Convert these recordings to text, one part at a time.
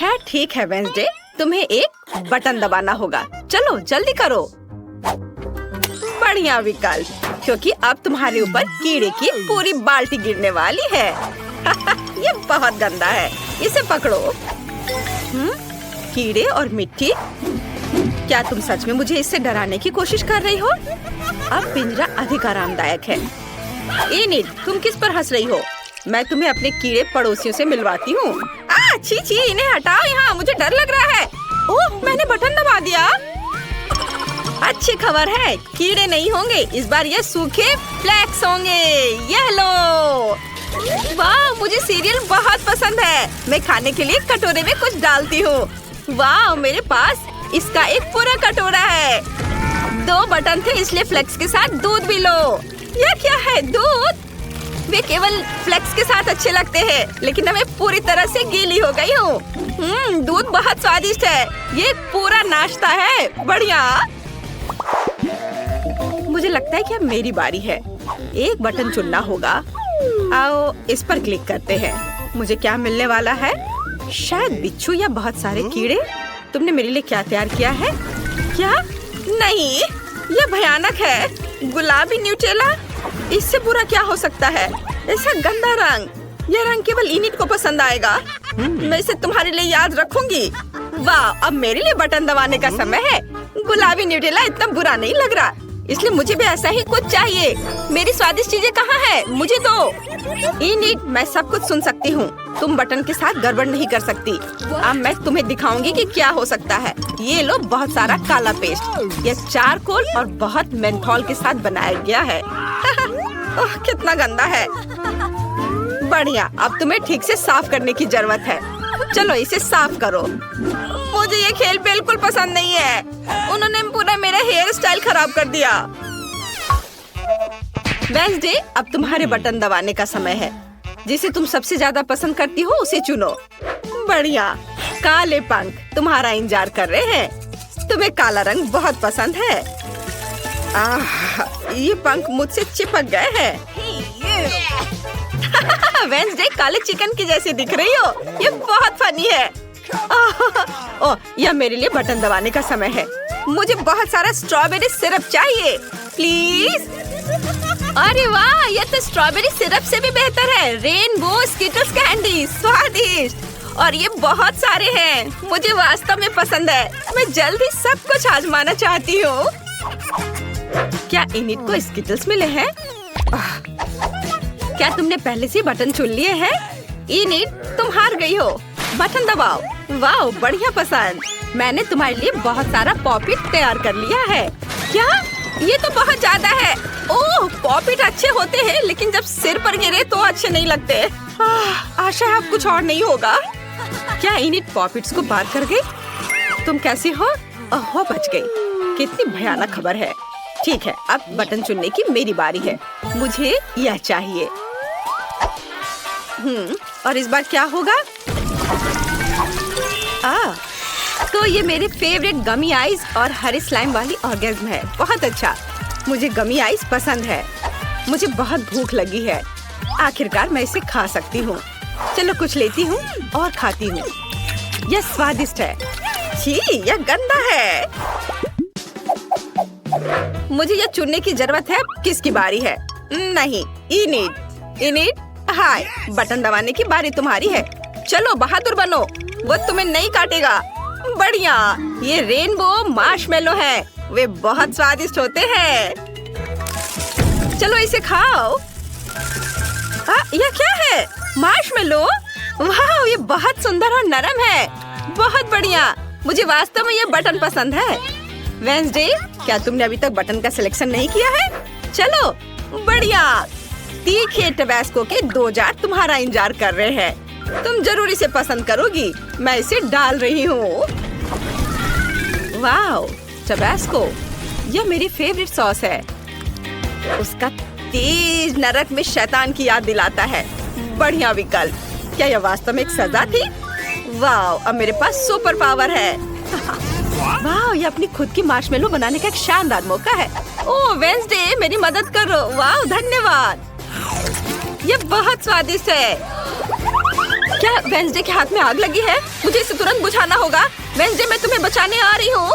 खैर ठीक है वेंसडे, तुम्हें एक बटन दबाना होगा। चलो जल्दी करो। बढ़िया विकल्प, क्योंकि अब तुम्हारे ऊपर कीड़े की पूरी बाल्टी गिरने वाली है। ये बहुत गंदा है, इसे पकड़ो। कीड़े और मिट्टी, क्या तुम सच में मुझे इससे डराने की कोशिश कर रही हो? अब पिंजरा अधिक आरामदायक है। इनिट, तुम किस पर हंस रही हो? मैं तुम्हें अपने कीड़े पड़ोसियों से मिलवाती हूँ। छी छी, इन्हें हटाओ यहाँ, मुझे डर लग रहा है। ओह, मैंने बटन दबा दिया। अच्छी खबर है, कीड़े नहीं होंगे इस बार, ये सूखे फ्लेक्स होंगे। ये लो। वाह, मुझे सीरियल बहुत पसंद है। मैं खाने के लिए कटोरे में कुछ डालती हूँ। वाह, मेरे पास इसका एक पूरा कटोरा है। 2 बटन थे, इसलिए फ्लेक्स के साथ दूध भी लो। यह क्या है? दूध? वे केवल फ्लेक्स के साथ अच्छे लगते हैं, लेकिन मैं पूरी तरह से गीली हो गई हूँ। दूध बहुत स्वादिष्ट है। ये पूरा नाश्ता है। बढ़िया। मुझे लगता है कि अब मेरी बारी है। एक बटन चुनना होगा। आओ इस पर क्लिक करते हैं। मुझे क्या मिलने वाला है? शायद बिच्छू या बहुत सारे कीड़े। तुमने मेरे लिए क्या तैयार किया है? क्या? नहीं, यह भयानक है। गुलाबी न्यूटेला, इससे बुरा क्या हो सकता है? ऐसा गंदा रंग। यह रंग केवल इनिट को पसंद आएगा। मैं इसे तुम्हारे लिए याद रखूंगी। वाह, अब मेरे लिए बटन दबाने का समय है। गुलाबी न्यूटेला इतना बुरा नहीं लग रहा, इसलिए मुझे भी ऐसा ही कुछ चाहिए। मेरी स्वादिष्ट चीजें कहाँ हैं? मुझे दो। इनिट, मैं सब कुछ सुन सकती हूँ। तुम बटन के साथ गड़बड़ नहीं कर सकती। अब मैं तुम्हें दिखाऊंगी कि क्या हो सकता है। ये लो बहुत सारा काला पेस्ट। यह चारकोल और बहुत मेंथोल के साथ बनाया गया है। ओह, कितना गंदा है। बढ़िया, अब तुम्हें ठीक से साफ करने की जरूरत है। चलो इसे साफ करो। मुझे ये खेल बिल्कुल पसंद नहीं है। उन्होंने पूरा मेरा हेयर स्टाइल खराब कर दिया। वेंसडे, अब तुम्हारे बटन दबाने का समय है। जिसे तुम सबसे ज्यादा पसंद करती हो उसे चुनो। बढ़िया। काले पंख तुम्हारा इंतजार कर रहे हैं। तुम्हें काला रंग बहुत पसंद है। ये पंख मुझसे चिपक गए हैं। वेंसडे, काले चिकन की जैसी दिख रही हो। ये बहुत फनी है। ओह, यह मेरे लिए बटन दबाने का समय है। मुझे बहुत सारा स्ट्रॉबेरी सिरप चाहिए, प्लीज। अरे वाह, यह तो स्ट्रॉबेरी सिरप से भी बेहतर है। रेनबो स्किटल्स कैंडी, स्वादिष्ट। और ये बहुत सारे हैं। मुझे वास्तव में पसंद है। मैं जल्दी सब कुछ आजमाना चाहती हूँ। क्या इनिट को स्किटल्स मिले हैं? क्या तुमने पहले से बटन चुन लिए हैं? इनिट, तुम हार गई हो। बटन दबाओ। वाह, बढ़िया पसंद। मैंने तुम्हारे लिए बहुत सारा पॉपिट तैयार कर लिया है। क्या? ये तो बहुत ज्यादा है। ओह, पॉपिट अच्छे होते हैं, लेकिन जब सिर पर गिरे तो अच्छे नहीं लगते। आशा है अब कुछ और नहीं होगा। क्या इनिट पॉपिट्स को बाहर कर गई? तुम कैसी हो? ओह, बच गई। कितनी भयानक खबर है। ठीक है, अब बटन चुनने की मेरी बारी है। मुझे यह चाहिए। और इस बार क्या होगा? तो ये मेरे फेवरेट गमी आइस और हरे स्लाइम वाली ऑर्गेज्म है। बहुत अच्छा, मुझे गमी आइस पसंद है। मुझे बहुत भूख लगी है। आखिरकार मैं इसे खा सकती हूँ। चलो कुछ लेती हूँ और खाती हूँ। यह स्वादिष्ट है। छी, यह गंदा है। मुझे यह चुनने की जरूरत है। किसकी बारी है? नहीं, इनिट। इनिट, हाय, बटन दबाने की बारी तुम्हारी है। चलो बहादुर बनो, वो तुम्हें नहीं काटेगा। बढ़िया, ये रेनबो मार्शमेलो है। वे बहुत स्वादिष्ट होते हैं। चलो इसे खाओ। यह क्या है? मार्शमेलो? वाह, ये बहुत सुंदर और नरम है। बहुत बढ़िया, मुझे वास्तव में ये बटन पसंद है। वेंसडे, क्या तुमने अभी तक बटन का सिलेक्शन नहीं किया है? चलो, बढ़िया। तीखे टबैस्को के 2 जार तुम्हारा इंतजार कर रहे हैं। तुम जरूर इसे पसंद करोगी। मैं इसे डाल रही हूँ। वाह, टबैस्को, यह मेरी फेवरेट सॉस है। उसका तेज नरक में शैतान की याद दिलाता है। बढ़िया विकल्प। क्या यह वास्तव में एक सजा थी? वाह, अब मेरे पास सुपर पावर है। वाह, ये अपनी खुद की मार्शमेलो बनाने का एक शानदार मौका है। ओह वेंसडे, मेरी मदद करो। वाह, धन्यवाद। ये बहुत स्वादिष्ट है। क्या वेंसडे के हाथ में आग लगी है? मुझे इसे तुरंत बुझाना होगा। वेंसडे, मैं तुम्हें बचाने आ रही हूँ।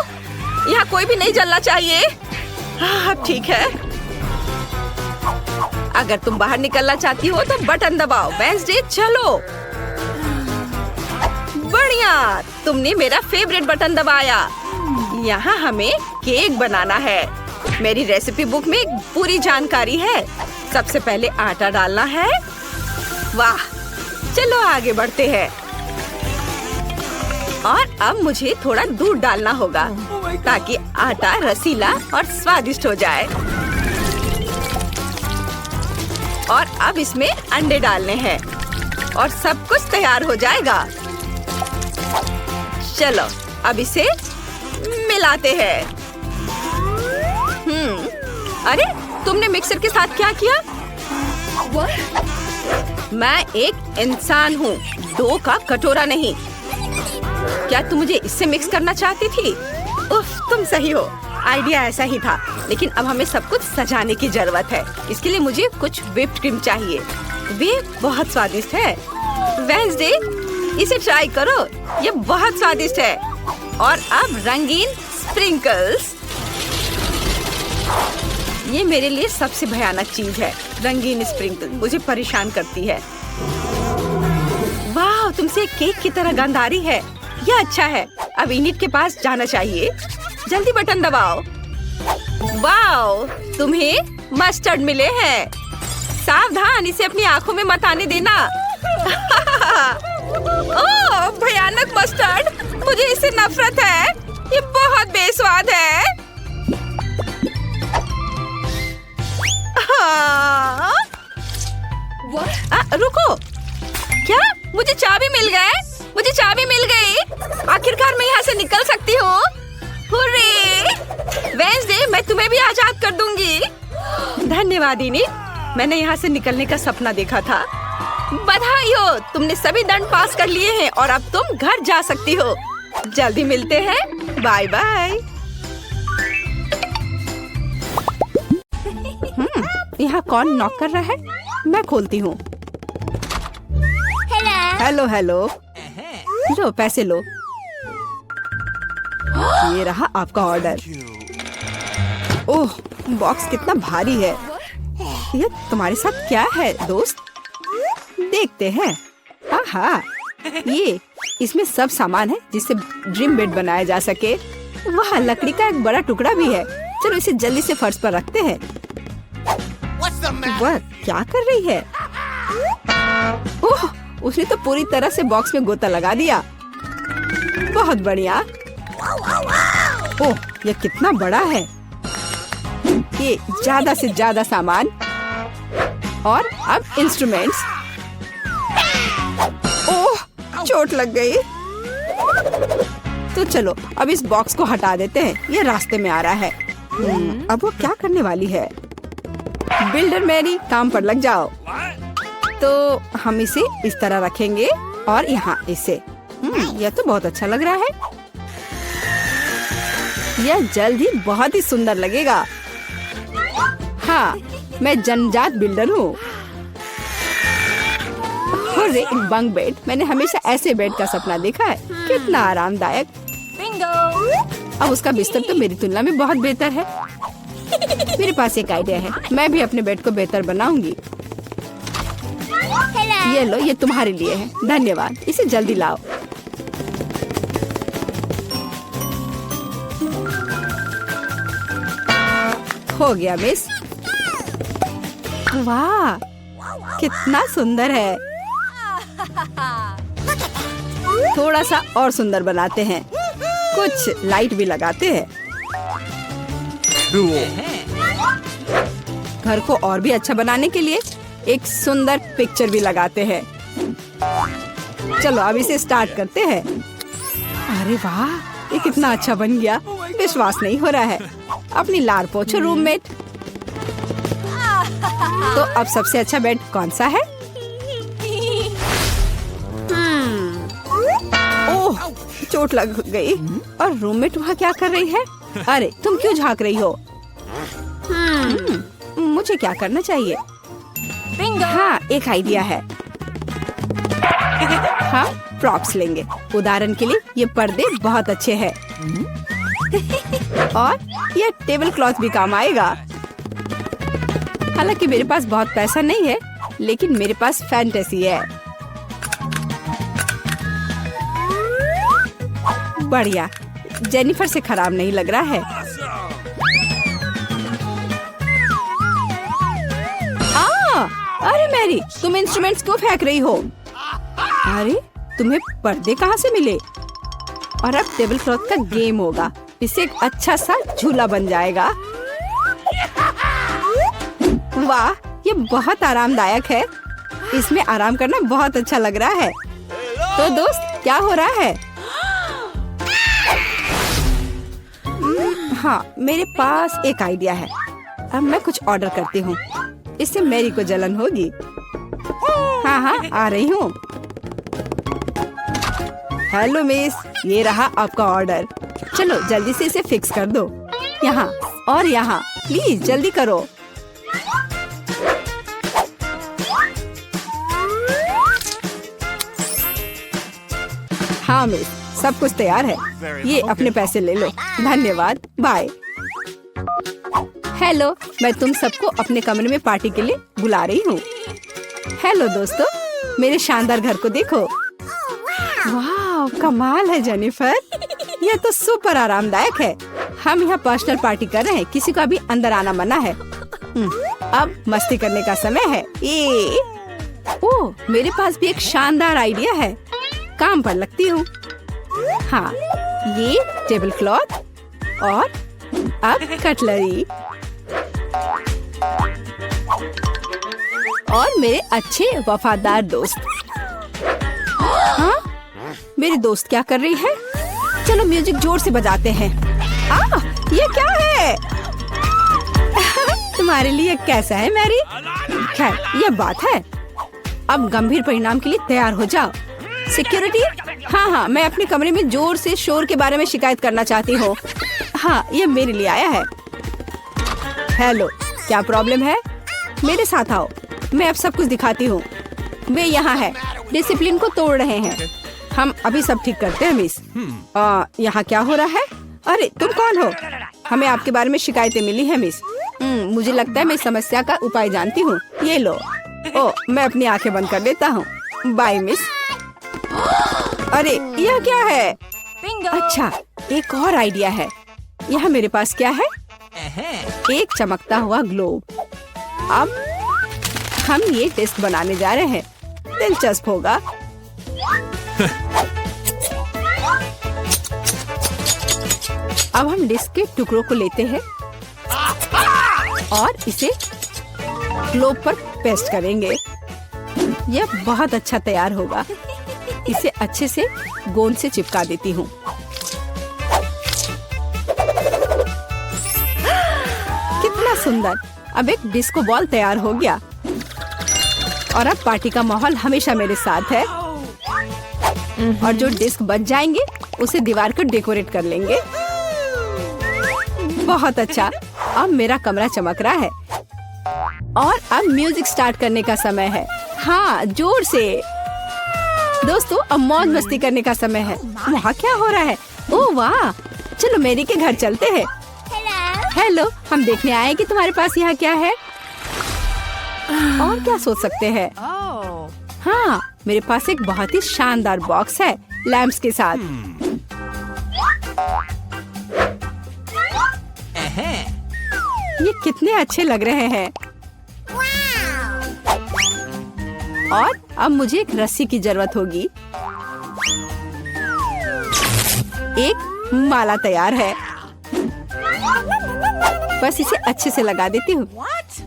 यहाँ कोई भी नहीं जलना चाहिए। अब ठीक है। अगर तुम बाहर निकलना चाहती हो तो बटन दबाओ। वेंसडे, चलो। बढ़िया, तुमने मेरा फेवरेट बटन दबाया। यहाँ हमें केक बनाना है। मेरी रेसिपी बुक में पूरी जानकारी है। सबसे पहले आटा डालना है। वाह, चलो आगे बढ़ते हैं। और अब मुझे थोड़ा दूध डालना होगा ताकि आटा रसीला और स्वादिष्ट हो जाए। और अब इसमें अंडे डालने हैं और सब कुछ तैयार हो जाएगा। चलो अब इसे मिलाते हैं। अरे, तुमने मिक्सर के साथ क्या किया? मैं एक इंसान हूँ, डो का कटोरा नहीं। क्या तुम मुझे इससे मिक्स करना चाहती थी? उफ, तुम सही हो। आइडिया ऐसा ही था, लेकिन अब हमें सब कुछ सजाने की जरूरत है। इसके लिए मुझे कुछ व्हिप्ड क्रीम चाहिए। वे बहुत स्वादिष्ट है। वेंसडे, इसे ट्राई करो, ये बहुत स्वादिष्ट है। और अब रंगीन स्प्रिंकल्स। ये मेरे लिए सबसे भयानक चीज है। रंगीन स्प्रिंकल मुझे परेशान करती है। वाह, तुमसे केक की तरह गंध आ रही है। यह अच्छा है। अब इनिट के पास जाना चाहिए। जल्दी बटन दबाओ। वाह, तुम्हें मस्टर्ड मिले हैं। सावधान, इसे अपनी आंखों में मत आने देना। ओह, भयानक मस्टर्ड, मुझे इससे नफरत है। ये बहुत बेस्वाद है। रुको, क्या मुझे चाबी मिल गए? मुझे चाबी मिल गई। आखिरकार मैं यहाँ से निकल सकती हूँ। हुर्रे! वेंसडे, मैं तुम्हें भी आजाद कर दूंगी। धन्यवाद इनिट, मैंने यहाँ से निकलने का सपना देखा था। बधाई हो, तुमने सभी दंड पास कर लिए हैं और अब तुम घर जा सकती हो। जल्दी मिलते हैं। Bye bye. यहाँ कौन नॉक कर रहा है? मैं खोलती हूँ। Hello hello. लो, पैसे लो। ये रहा आपका ऑर्डर। ओह, बॉक्स कितना भारी है। ये तुम्हारे साथ क्या है दोस्त? देखते हैं। हाँ, ये इसमें सब सामान है जिससे ड्रीम बेड बनाया जा सके। वहाँ लकड़ी का एक बड़ा टुकड़ा भी है। चलो इसे जल्दी से फर्श पर रखते हैं। वह क्या कर रही है? ओह, उसने तो पूरी तरह से बॉक्स में गोता लगा दिया। बहुत बढ़िया। ओह, यह कितना बड़ा है। ये ज्यादा से ज्यादा सामान और अब इंस्ट्रूमेंट्स। ओह, चोट लग गई। तो चलो अब इस बॉक्स को हटा देते हैं। ये रास्ते में आ रहा है। अब वो क्या करने वाली है? बिल्डर मैरी, काम पर लग जाओ। तो हम इसे इस तरह रखेंगे और यहाँ इसे। यह तो बहुत अच्छा लग रहा है। यह जल्द ही बहुत ही सुंदर लगेगा। हाँ, मैं जन्मजात बिल्डर हूँ। एक बंक बेड, मैंने हमेशा ऐसे बेड का सपना देखा है। कितना आरामदायक। अब उसका बिस्तर तो मेरी तुलना में बहुत बेहतर है। मेरे पास एक आइडिया है। मैं भी अपने बेड को बेहतर बनाऊंगी। ये लो, ये तुम्हारे लिए है। धन्यवाद। इसे जल्दी लाओ। हो गया मिस। वाह, कितना सुंदर है। थोड़ा सा और सुंदर बनाते हैं। कुछ लाइट भी लगाते हैं। घर को और भी अच्छा बनाने के लिए एक सुंदर पिक्चर भी लगाते हैं। चलो अब इसे स्टार्ट करते हैं। अरे वाह, ये कितना अच्छा बन गया। विश्वास नहीं हो रहा है। अपनी लार पोछो रूममेट। तो अब सबसे अच्छा बेड कौन सा है? ओह, चोट लग गई। और रूममेट वहाँ क्या कर रही है? अरे तुम क्यों झांक रही हो? मुझे क्या करना चाहिए? हाँ, एक आइडिया है। प्रॉप्स लेंगे। उदाहरण के लिए ये पर्दे बहुत अच्छे हैं और ये टेबल क्लॉथ भी काम आएगा। हालांकि मेरे पास बहुत पैसा नहीं है, लेकिन मेरे पास फैंटेसी है। बढ़िया, जेनिफर से खराब नहीं लग रहा है। अरे मैरी, तुम इंस्ट्रूमेंट्स क्यों फेंक रही हो? अरे तुम्हें पर्दे कहाँ से मिले? और अब टेबल क्लॉथ का गेम होगा। इससे एक अच्छा सा झूला बन जाएगा। वाह, ये बहुत आरामदायक है। इसमें आराम करना बहुत अच्छा लग रहा है। तो दोस्त, क्या हो रहा है? हाँ, मेरे पास एक आइडिया है। अब मैं कुछ ऑर्डर करती हूँ। इससे मैरी को जलन होगी। हाँ, आ रही हूँ। हेलो मिस, ये रहा आपका ऑर्डर। चलो जल्दी से इसे फिक्स कर दो। यहाँ और यहाँ, प्लीज जल्दी करो। हाँ मिस, सब कुछ तैयार है। ये अपने पैसे ले लो। धन्यवाद, बाय। हेलो, मैं तुम सबको अपने कमरे में पार्टी के लिए बुला रही हूँ। हेलो दोस्तों, मेरे शानदार घर को देखो। वाह, कमाल है जेनिफर। यह तो सुपर आरामदायक है। हम यहाँ पर्सनल पार्टी कर रहे हैं। किसी को अभी अंदर आना मना है। अब मस्ती करने का समय है। ओह, मेरे पास भी एक शानदार आइडिया है। काम पर लगती हूँ। हाँ, ये टेबल क्लॉथ और अब कटलरी और मेरे अच्छे वफादार दोस्त। हाँ, मेरी दोस्त क्या कर रही है? चलो म्यूजिक जोर से बजाते हैं। ये क्या है? तुम्हारे लिए कैसा है मैरी? खैर, ये बात है। अब गंभीर परिणाम के लिए तैयार हो जाओ। सिक्योरिटी, हाँ, मैं अपने कमरे में जोर से शोर के बारे में शिकायत करना चाहती हूँ। हाँ, ये मेरे लिए आया है। हेलो, क्या प्रॉब्लम है? मेरे साथ आओ, मैं अब सब कुछ दिखाती हूँ। वे यहाँ है, डिसिप्लिन को तोड़ रहे हैं। हम अभी सब ठीक करते हैं मिस। यहाँ क्या हो रहा है? अरे तुम कौन हो? हमें आपके बारे में शिकायतें मिली है मिस। मुझे लगता है मैं समस्या का उपाय जानती हूँ। ये लो। मैं अपनी आंखें बंद कर लेता हूँ। Bye miss. अरे यह क्या है? अच्छा, एक और आइडिया है। यहाँ मेरे पास क्या है? एक चमकता हुआ ग्लोब। अब हम ये टेस्ट बनाने जा रहे हैं। दिलचस्प होगा। अब हम डिस्क के टुकड़ों को लेते हैं और इसे ग्लोब पर पेस्ट करेंगे। यह बहुत अच्छा तैयार होगा। इसे अच्छे से गोंद से चिपका देती हूँ। कितना सुंदर। अब एक डिस्को बॉल तैयार हो गया और अब पार्टी का माहौल हमेशा मेरे साथ है। और जो डिस्क बच जाएंगे उसे दीवार को डेकोरेट कर लेंगे। बहुत अच्छा। अब मेरा कमरा चमक रहा है और अब म्यूजिक स्टार्ट करने का समय है। हाँ, जोर से। दोस्तों, अब मौज मस्ती करने का समय है। वहाँ क्या हो रहा है? ओह वाह, चलो मैरी के घर चलते हैं। हेलो, हम देखने आए कि तुम्हारे पास यहाँ क्या है। और क्या सोच सकते हैं? हाँ, मेरे पास एक बहुत ही शानदार बॉक्स है लैंप्स के साथ। ये कितने अच्छे लग रहे हैं। और अब मुझे एक रस्सी की जरूरत होगी। एक माला तैयार है। बस इसे अच्छे से लगा देती हूँ।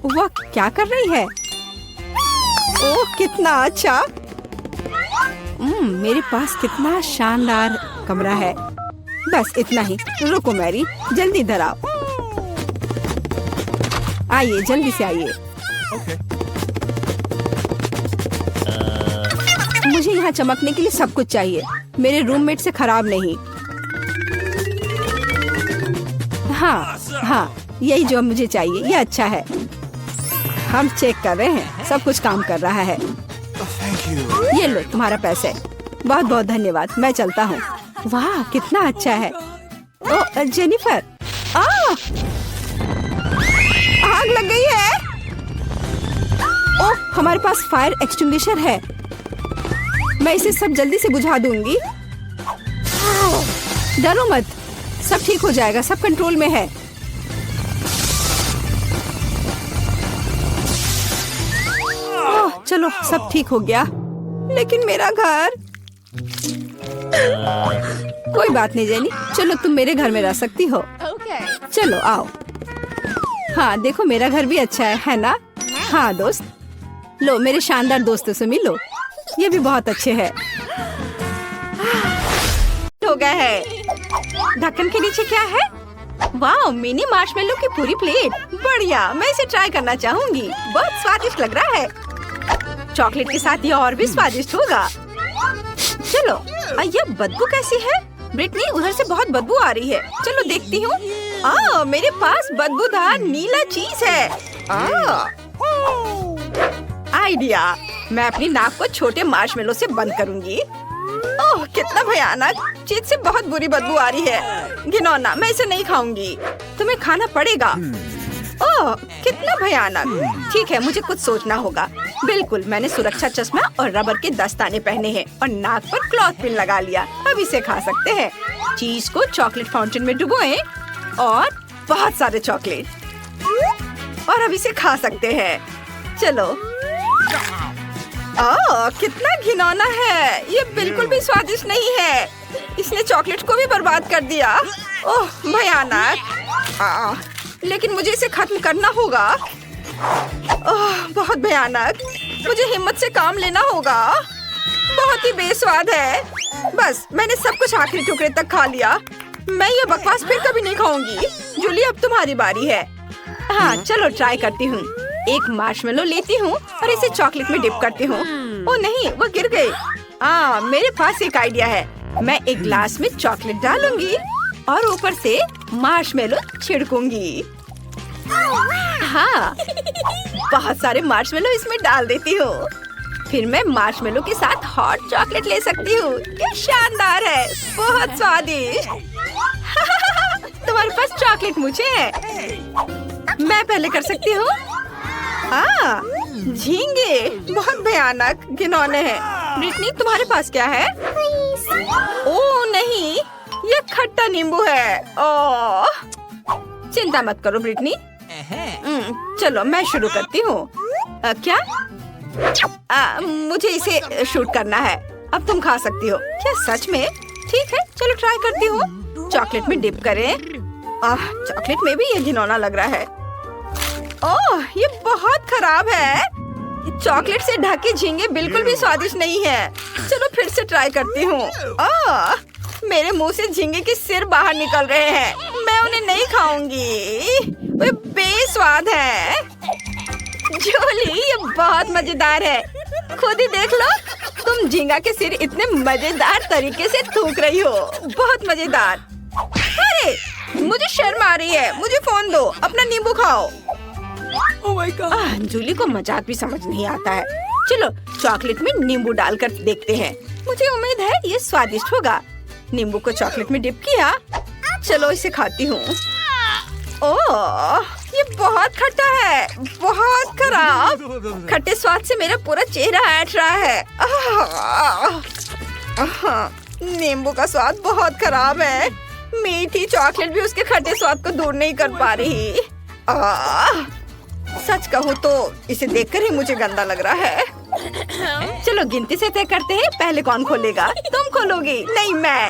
वह क्या कर रही है? ओह, कितना अच्छा। मेरे पास कितना शानदार कमरा है। बस इतना ही। रुको मैरी, जल्दी इधर आओ। आइए, जल्दी से आइए। मुझे यहाँ चमकने के लिए सब कुछ चाहिए। मेरे रूममेट से खराब नहीं। हाँ, यही जो मुझे चाहिए। ये अच्छा है। हम चेक कर रहे हैं। सब कुछ काम कर रहा है। ये लो तुम्हारा पैसे। बहुत बहुत धन्यवाद, मैं चलता हूँ। वाह कितना अच्छा है। ओ जेनिफर, आग लग गई है। ओह हमारे पास फायर एक्सटिंग्विशर है, मैं इसे सब जल्दी से बुझा दूंगी। डरो मत, सब ठीक हो जाएगा, सब कंट्रोल में है। ओह चलो सब ठीक हो गया, लेकिन मेरा घर। कोई बात नहीं जेनी, चलो तुम मेरे घर में रह सकती हो। चलो आओ। हाँ देखो मेरा घर भी अच्छा है ना? हाँ दोस्त, लो मेरे शानदार दोस्तों से मिलो, ये भी बहुत अच्छे हैं। हो गया है। ढक्कन के नीचे क्या है? वाह मिनी मार्शमेलो की पूरी प्लेट, बढ़िया, मैं इसे ट्राई करना चाहूंगी। बहुत स्वादिष्ट लग रहा है। चॉकलेट के साथ ये और भी स्वादिष्ट होगा। चलो ये बदबू कैसी है? ब्रिटनी उधर से बहुत बदबू आ रही है, चलो देखती हूँ। मेरे पास बदबूदार नीला चीज है। आइडिया, मैं अपनी नाक को छोटे मार्शमेलो से बंद करूंगी। ओह कितना भयानक, चीज से बहुत बुरी बदबू आ रही है। घिनौना, मैं इसे नहीं खाऊंगी, तुम्हें खाना पड़ेगा। ओह कितना भयानक। ठीक है, मुझे कुछ सोचना होगा। बिल्कुल, मैंने सुरक्षा चश्मा और रबर के दस्ताने पहने हैं और नाक पर क्लॉथ पिन लगा लिया। अब इसे खा सकते हैं। चीज को चॉकलेट फाउंटेन में डुबोएं और बहुत सारे चॉकलेट, और अब इसे खा सकते हैं। चलो। कितना घिनौना है, ये बिल्कुल भी स्वादिष्ट नहीं है। इसने चॉकलेट को भी बर्बाद कर दिया। ओह भयानक। लेकिन मुझे इसे खत्म करना होगा। ओह बहुत भयानक, मुझे हिम्मत से काम लेना होगा। बहुत ही बेस्वाद है। बस मैंने सब कुछ आखिरी टुकड़े तक खा लिया। मैं ये बकवास फिर कभी नहीं खाऊंगी। जूली अब तुम्हारी बारी है। हाँ चलो ट्राई करती हूँ। एक मार्शमेलो लेती हूँ और इसे चॉकलेट में डिप करती हूँ। ओह नहीं, वो गिर गई। मेरे पास एक आइडिया है। मैं एक ग्लास में चॉकलेट डालूंगी और ऊपर से मार्शमेलो छिड़कूंगी। हाँ, बहुत सारे मार्शमेलो इसमें डाल देती हूँ। फिर मैं मार्शमेलो के साथ हॉट चॉकलेट ले सकती हूँ। क्या शानदार है, बहुत स्वादिष्ट। तुम्हारे पास चॉकलेट मुझे है, मैं पहले कर सकती हूँ। झींगे बहुत भयानक घिनौने हैं। ब्रिटनी तुम्हारे पास क्या है? ओह नहीं, ये खट्टा नींबू है। ओह चिंता मत करो ब्रिटनी। चलो मैं शुरू करती हूँ। क्या? मुझे इसे शूट करना है। अब तुम खा सकती हो। क्या सच में? ठीक है, चलो ट्राई करती हूँ। चॉकलेट में डिप करें। चॉकलेट में भी ये घिनौना लग रहा है। ओह ये बहुत खराब है। चॉकलेट से ढके झींगे बिल्कुल भी स्वादिष्ट नहीं है। चलो फिर से ट्राई करती हूँ। मेरे मुंह से झींगे के सिर बाहर निकल रहे हैं। मैं उन्हें नहीं खाऊंगी, वे बेस्वाद है। जूली ये बहुत मजेदार है, खुद ही देख लो। तुम झींगा के सिर इतने मजेदार तरीके से थूक रही हो, बहुत मजेदार। अरे मुझे शर्म आ रही है, मुझे फोन दो, अपना नींबू खाओ। Oh my God! जूली को मजाक भी समझ नहीं आता है। चलो चॉकलेट में नींबू डालकर देखते हैं। मुझे उम्मीद है ये स्वादिष्ट होगा। नींबू को चॉकलेट में डिप किया। चलो इसे खाती हूँ। ओह ये बहुत खट्टा है, बहुत खराब। खट्टे स्वाद से मेरा पूरा चेहरा ऐंठ रहा है। नींबू का स्वाद बहुत खराब है। मीठी चॉकलेट भी उसके खट्टे स्वाद को दूर नहीं कर पा रही। सच कहूँ तो इसे देखकर ही मुझे गंदा लग रहा है। चलो गिनती से तय करते हैं, पहले कौन खोलेगा? तुम खोलोगी? नहीं मैं।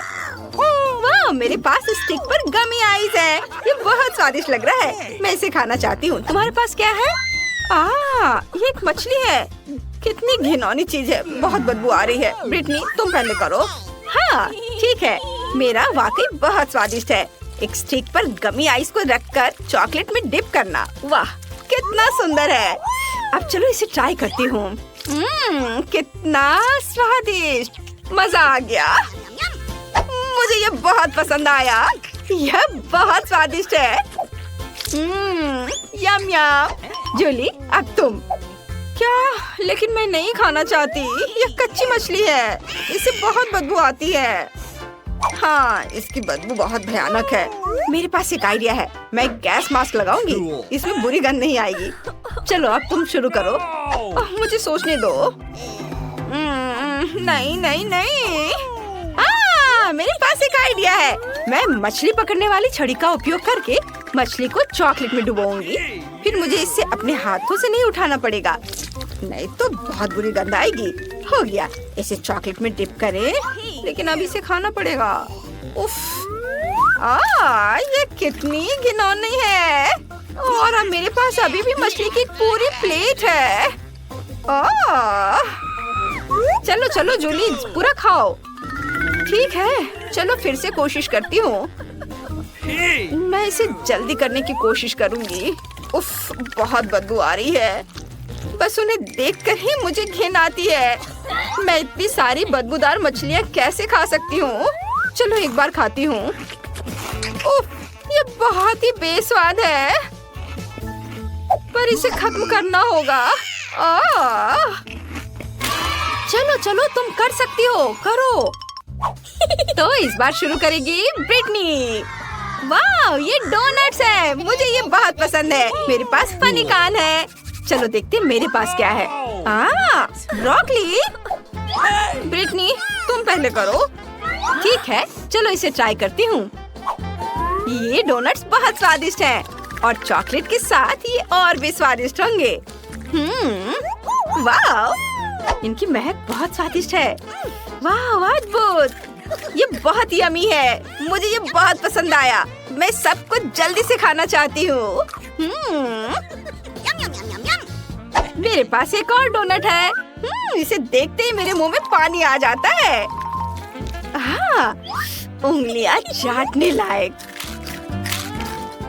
वाह मेरे पास स्टिक पर गमी आइस है, ये बहुत स्वादिष्ट लग रहा है। मैं इसे खाना चाहती हूँ। तुम्हारे पास क्या है? ये एक मछली है। कितनी घिनौनी चीज है, बहुत बदबू आ रही है। ब्रिटनी तुम पहले करो। हाँ ठीक है, मेरा वाकई बहुत स्वादिष्ट है। एक स्टिक पर गमी आइस को रखकर चॉकलेट में डिप करना, वाह कितना सुंदर है। अब चलो इसे ट्राई करती हूँ। कितना स्वादिष्ट, मजा आ गया। मुझे ये बहुत पसंद आया, यह बहुत स्वादिष्ट है। यम यम। जूली अब तुम। क्या? लेकिन मैं नहीं खाना चाहती। यह कच्ची मछली है, इससे बहुत बदबू आती है। हाँ, इसकी बदबू बहुत भयानक है। मेरे पास एक आइडिया है, मैं गैस मास्क लगाऊंगी, इसमें बुरी गंध नहीं आएगी। चलो अब तुम शुरू करो। मुझे सोचने दो। नहीं नहीं नहीं। मेरे पास एक आइडिया है। मैं मछली पकड़ने वाली छड़ी का उपयोग करके मछली को चॉकलेट में डुबोऊंगी। फिर मुझे इसे अपने हाथों से नहीं उठाना पड़ेगा, नहीं तो बहुत बुरी गंध आएगी। हो गया, इसे चॉकलेट में डिप करें, लेकिन अब इसे खाना पड़ेगा। उफ, ये कितनी घिनौनी है। और अब मेरे पास अभी भी मछली की पूरी प्लेट है। चलो चलो जूली, पूरा खाओ। ठीक है, चलो फिर से कोशिश करती हूँ। मैं इसे जल्दी करने की कोशिश करूंगी। उफ, बहुत बदबू आ रही है। बस उन्हें देखकर ही मुझे घिन आती है। मैं इतनी सारी बदबूदार मछलियाँ कैसे खा सकती हूँ? चलो एक बार खाती हूँ। उफ, ये बहुत ही बेस्वाद है, पर इसे खत्म करना होगा। चलो चलो, तुम कर सकती हो, करो। तो इस बार शुरू करेगी ब्रिटनी। वाह, ये डोनट्स है, मुझे ये बहुत पसंद है। मेरे पास फनी कान है। चलो देखते हैं मेरे पास क्या है। ब्रोकली। ब्रिटनी, तुम पहले करो। ठीक है, चलो इसे ट्राई करती हूँ। ये डोनट्स बहुत स्वादिष्ट हैं और चॉकलेट के साथ ये और भी स्वादिष्ट होंगे। वाह, इनकी महक बहुत स्वादिष्ट है। वाह, अद्भुत, ये बहुत यम्मी है। मुझे ये बहुत पसंद आया। मैं सबको जल्दी से खाना चाहती हूँ। मेरे पास एक और डोनट है। इसे देखते ही मेरे मुंह में पानी आ जाता है। उंगलियां चाटने लायक।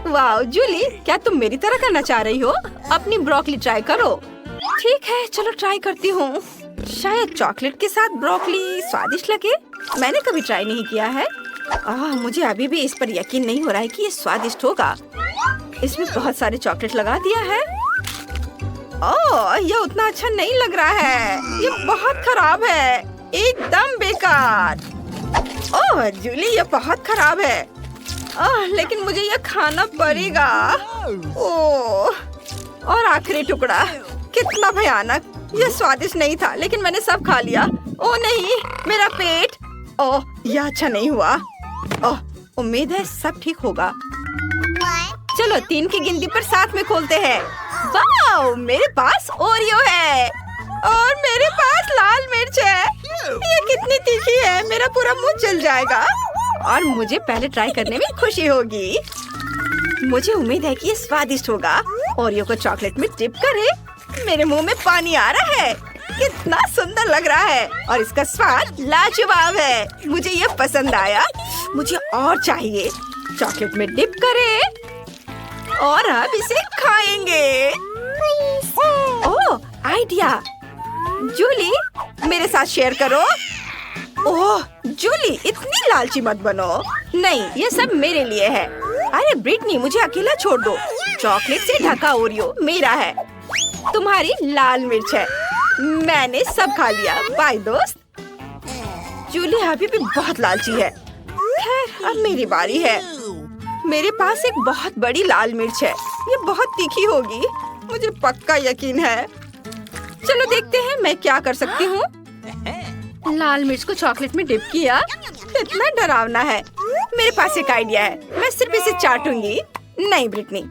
वाह जूली, क्या तुम मेरी तरह करना चाह रही हो? अपनी ब्रोकली ट्राई करो। ठीक है, चलो ट्राई करती हूँ। शायद चॉकलेट के साथ ब्रोकली स्वादिष्ट लगे। मैंने कभी ट्राई नहीं किया है। मुझे अभी भी इस पर यकीन नहीं हो रहा है कि ये स्वादिष्ट होगा। इसमें बहुत सारे चॉकलेट लगा दिया है। ये उतना अच्छा नहीं लग रहा है। ये बहुत खराब है, एकदम बेकार। जूली, ये बहुत खराब है। लेकिन मुझे ये खाना पड़ेगा। और आखिरी टुकड़ा, कितना भयानक। ये स्वादिष्ट नहीं था, लेकिन मैंने सब खा लिया। नहीं, मेरा पेट। यह अच्छा नहीं हुआ। उम्मीद है सब ठीक होगा। चलो 3 की गिनती पर साथ में खोलते हैं। वाह, मेरे पास ओरियो है और मेरे पास लाल मिर्च है। ये कितनी तीखी है, मेरा पूरा मुंह जल जाएगा। और मुझे पहले ट्राई करने में खुशी होगी। मुझे उम्मीद है कि ये स्वादिष्ट होगा। ओरियो को चॉकलेट में डिप करें। मेरे मुंह में पानी आ रहा है। कितना सुंदर लग रहा है और इसका स्वाद लाजवाब है। मुझे ये पसंद आया। मुझे और चाहिए। चॉकलेट में डिप करें और अब इसे खाएंगे। आइडिया। जूली, मेरे साथ शेयर करो। जूली, इतनी लालची मत बनो। नहीं, ये सब मेरे लिए है। अरे ब्रिटनी, मुझे अकेला छोड़ दो। चॉकलेट से ढका ओरियो मेरा है, तुम्हारी लाल मिर्च है। मैंने सब खा लिया। बाय दोस्त। जूली अभी भी बहुत लालची है। खैर, अब मेरी बारी है। मेरे पास एक बहुत बड़ी लाल मिर्च है। ये बहुत तीखी होगी, मुझे पक्का यकीन है। चलो देखते हैं मैं क्या कर सकती हूँ। लाल मिर्च को चॉकलेट में डिप किया। इतना डरावना है। मेरे पास एक आइडिया है। मैं सिर्फ इसे चाटूंगी। नहीं ब्रिटनी,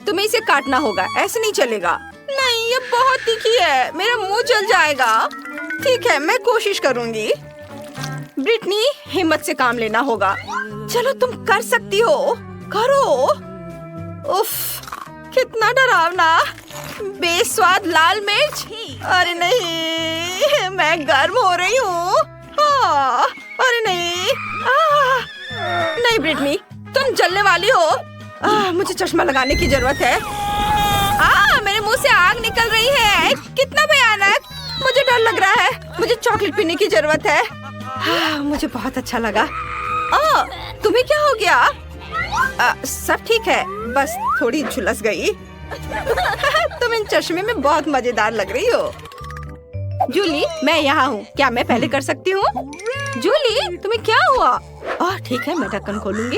तुम्हें इसे काटना होगा, ऐसे नहीं चलेगा। नहीं, ये बहुत तीखी है, मेरा मुंह जल जाएगा। ठीक है, मैं कोशिश करूंगी। ब्रिटनी, हिम्मत से काम लेना होगा। चलो तुम कर सकती हो, करो। उफ, कितना डरावना, बेस्वाद लाल मिर्च। अरे नहीं, मैं गर्म हो रही हूँ। अरे नहीं, नहीं ब्रिटनी, तुम जलने वाली हो। मुझे चश्मा लगाने की जरूरत है। मेरे मुंह से आग निकल रही है। कितना भयानक, मुझे डर लग रहा है। मुझे चॉकलेट पीने की जरूरत है। मुझे बहुत अच्छा लगा। तुम्हें क्या हो गया? सब ठीक है, बस थोड़ी झुलस गई। तुम इन चश्मे में बहुत मजेदार लग रही हो। जूली, मैं यहाँ हूँ, क्या मैं पहले कर सकती हूँ? जूली, तुम्हें क्या हुआ? ओह ठीक है, मैं ढक्कन खोलूंगी।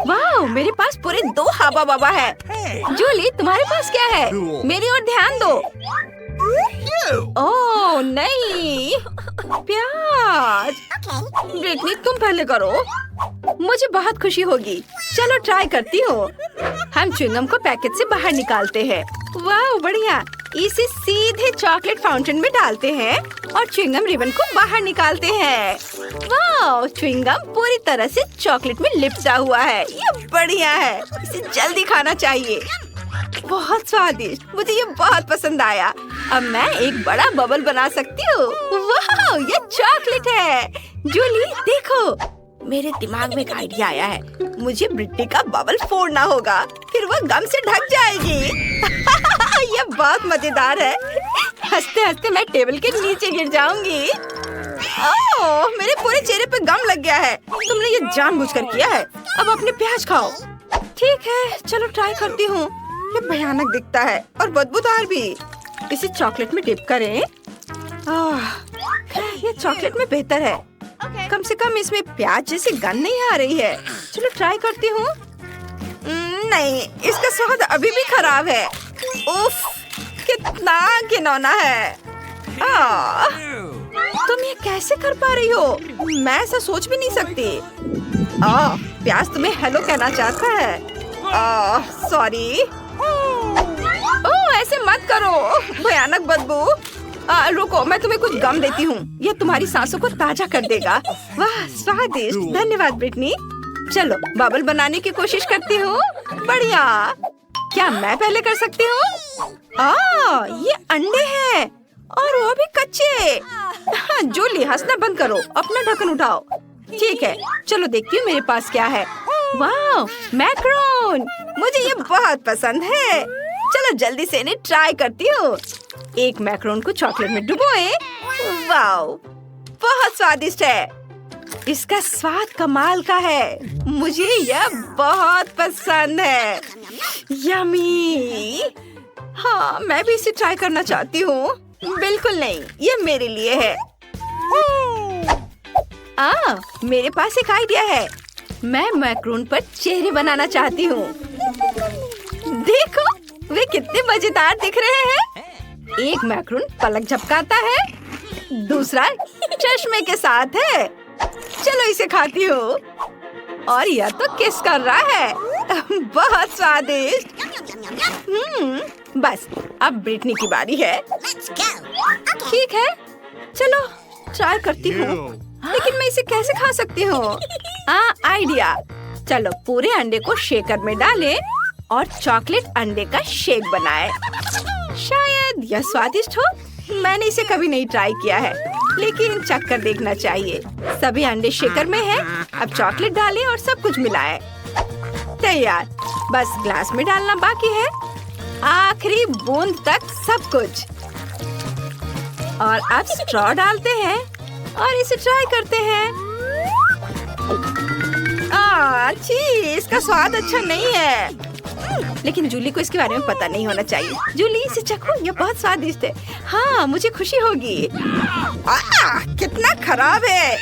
वाह, मेरे पास पूरे 2 हवा बाबा है। जूली, तुम्हारे पास क्या है? मेरी ओर ध्यान दो। ओह नहीं, प्याज। ब्रिटनी, तुम पहले करो, मुझे बहुत खुशी होगी। चलो ट्राई करती हूँ। हम च्युइंगम को पैकेट से बाहर निकालते हैं। वाह बढ़िया। इसे सीधे चॉकलेट फाउंटेन में डालते हैं और च्युइंगम रिबन को बाहर निकालते हैं। वाह, च्युइंगम पूरी तरह से चॉकलेट में लिपटा हुआ है। ये बढ़िया है, इसे जल्दी खाना चाहिए। बहुत स्वादिष्ट, मुझे ये बहुत पसंद आया। अब मैं एक बड़ा बबल बना सकती हूँ। वाह, ये चॉकलेट है। जूली देखो, मेरे दिमाग में एक आइडिया आया है। मुझे ब्रिटनी का बबल फोड़ना होगा, फिर वो गम से ढक जाएगी। ये बहुत मजेदार है। हंसते हंसते मैं टेबल के नीचे गिर जाऊंगी। ओह, मेरे पूरे चेहरे पे गम लग गया है। तुमने ये जानबूझकर किया है। अब अपने प्याज खाओ। ठीक है, चलो ट्राई करती हूँ। ये भयानक दिखता है और बदबूदार भी। इसे चॉकलेट में डिप करें। ये चॉकलेट में बेहतर है। कम से कम इसमें प्याज जैसी गंध नहीं आ रही है। चलो ट्राई करती हूँ। नहीं, इसका स्वाद अभी भी खराब है। उफ, कितना घिनौना है। तुम ये कैसे कर पा रही हो? मैं ऐसा सोच भी नहीं सकती। प्याज तुम्हें हेलो कहना चाहता है। सॉरी। ओह, ऐसे मत करो, भयानक बदबू। रुको, मैं तुम्हें कुछ गम देती हूँ। यह तुम्हारी सांसों को ताजा कर देगा। वाह स्वादिष्ट, धन्यवाद ब्रिटनी। चलो बबल बनाने की कोशिश करती हूँ। बढ़िया। क्या मैं पहले कर सकती हूँ? ये अंडे हैं और वो भी कच्चे। जूली, हंसना बंद करो, अपना ढक्कन उठाओ। ठीक है, चलो देखती हूँ मेरे पास क्या है। वाह, मैक्रोन, मुझे ये बहुत पसंद है। चलो जल्दी से इन्हें ट्राई करती हूँ। एक मैक्रोन को चॉकलेट में डुबोए। वाह, बहुत स्वादिष्ट है। इसका स्वाद कमाल का है। मुझे यह बहुत पसंद है। यम्मी। हाँ, मैं भी इसे ट्राई करना चाहती हूँ। बिल्कुल नहीं, ये मेरे लिए है। मेरे पास एक आइडिया है। मैं मैक्रोन पर चेहरे बनाना चाहती हूँ। देखो, वे कितने मजेदार दिख रहे हैं। एक मैक्रोन पलक झपकाता है, दूसरा चश्मे के साथ है। चलो इसे खाती हूँ। और यह तो किस कर रहा है। बहुत स्वादिष्ट। बस अब ब्रिटनी की बारी है। ठीक है, चलो ट्राई करती हूँ। लेकिन मैं इसे कैसे खा सकती हूँ? आइडिया। चलो पूरे अंडे को शेकर में डालें और चॉकलेट अंडे का शेक बनाएं। शायद यह स्वादिष्ट हो। मैंने इसे कभी नहीं ट्राई किया है, लेकिन चख कर देखना चाहिए। सभी अंडे शेकर में हैं। अब चॉकलेट डालें और सब कुछ मिलाएं। तैयार, बस ग्लास में डालना बाकी है। आखिरी बूंद तक सब कुछ। और अब स्ट्रॉ डालते हैं और इसे ट्राई करते हैं। छी, इसका स्वाद अच्छा नहीं है। लेकिन जूली को इसके बारे में पता नहीं होना चाहिए। जूली, इसे चखो, यह बहुत स्वादिष्ट है। हाँ, मुझे खुशी होगी। कितना खराब है।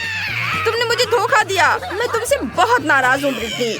तुमने मुझे धोखा दिया। मैं तुमसे बहुत नाराज हूँ ब्रिटनी।